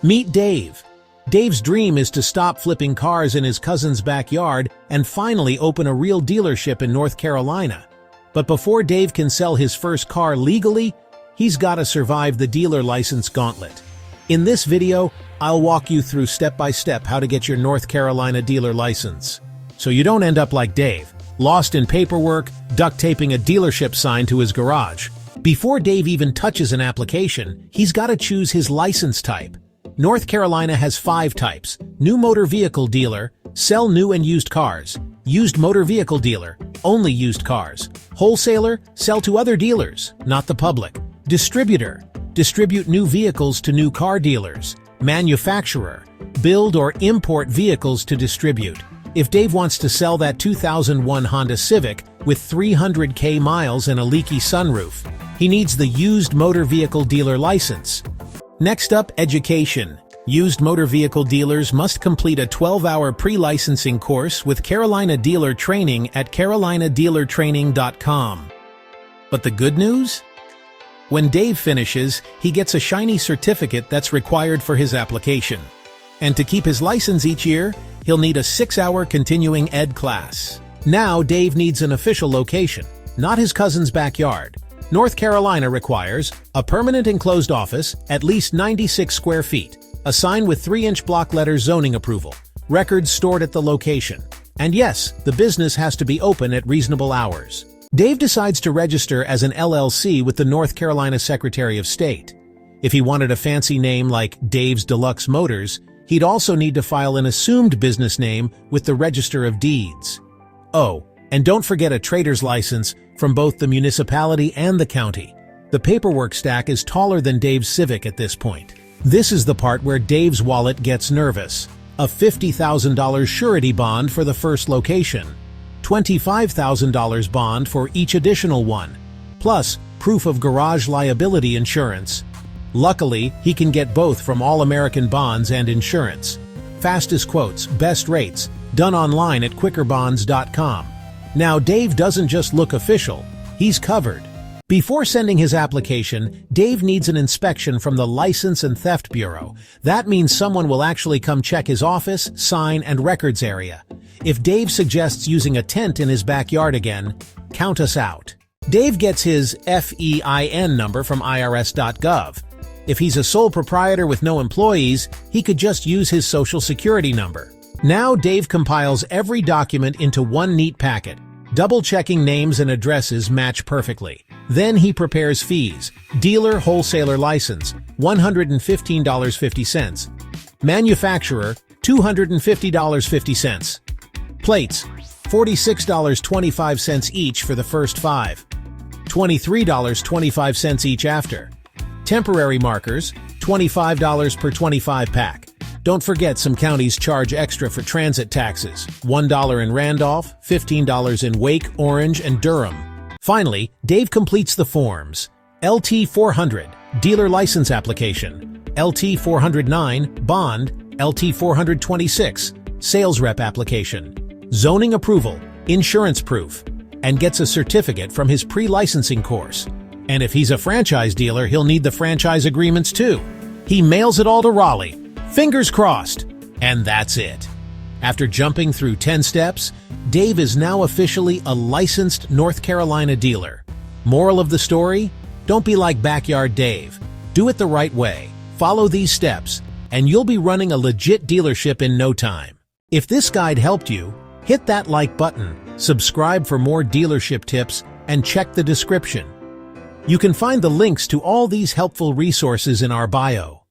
Meet Dave. Dave's dream is to stop flipping cars in his cousin's backyard and finally open a real dealership in North Carolina. But before Dave can sell his first car legally, he's got to survive the dealer license gauntlet. In this video, I'll walk you through step-by-step how to get your North Carolina dealer license, so you don't end up like Dave, lost in paperwork, duct taping a dealership sign to his garage. Before Dave even touches an application, he's got to choose his license type. North Carolina has 5 types: new motor vehicle dealer, sell new and used cars; used motor vehicle dealer, only used cars; wholesaler, sell to other dealers, not the public; distributor, distribute new vehicles to new car dealers; manufacturer, build or import vehicles to distribute. If Dave wants to sell that 2001 Honda Civic with 300,000 miles and a leaky sunroof, he needs the used motor vehicle dealer license. Next up, education. Used motor vehicle dealers must complete a 12-hour pre-licensing course with Carolina Dealer Training at carolinadealertraining.com. But the good news? When Dave finishes, he gets a shiny certificate that's required for his application. And to keep his license each year, he'll need a 6-hour continuing ed class. Now Dave needs an official location, not his cousin's backyard. North Carolina requires a permanent enclosed office, at least 96 square feet, a sign with 3-inch block letter zoning approval, records stored at the location. And yes, the business has to be open at reasonable hours. Dave decides to register as an LLC with the North Carolina Secretary of State. If he wanted a fancy name like Dave's Deluxe Motors, he'd also need to file an assumed business name with the Register of Deeds. Oh, and don't forget a trader's license from both the municipality and the county. The paperwork stack is taller than Dave's Civic at this point. This is the part where Dave's wallet gets nervous. A $50,000 surety bond for the first location, $25,000 bond for each additional one, plus proof of garage liability insurance. Luckily, he can get both from All American Bonds and Insurance. Fastest quotes, best rates, done online at quickerbonds.com. Now Dave doesn't just look official, he's covered. Before sending his application, Dave needs an inspection from the License and Theft Bureau. That means someone will actually come check his office, sign, and records area. If Dave suggests using a tent in his backyard again, count us out. Dave gets his FEIN number from IRS.gov. If he's a sole proprietor with no employees, he could just use his social security number. Now Dave compiles every document into one neat packet, double-checking names and addresses match perfectly. Then he prepares fees. Dealer wholesaler license, $115.50. Manufacturer, $250.50. Plates, $46.25 each for the first 5. $23.25 each after. Temporary markers, $25 per 25 pack. Don't forget some counties charge extra for transit taxes, $1 in Randolph, $15 in Wake, Orange, and Durham. Finally, Dave completes the forms. LT 400, Dealer License Application. LT 409, Bond. LT 426, Sales Rep Application. Zoning Approval, Insurance Proof, and gets a certificate from his pre-licensing course. And if he's a franchise dealer, he'll need the franchise agreements too. He mails it all to Raleigh. Fingers crossed. And that's it. After jumping through 10 steps, Dave is now officially a licensed North Carolina dealer. Moral of the story? Don't be like Backyard Dave. Do it the right way. Follow these steps, and you'll be running a legit dealership in no time. If this guide helped you, hit that like button, subscribe for more dealership tips, and check the description. You can find the links to all these helpful resources in our bio.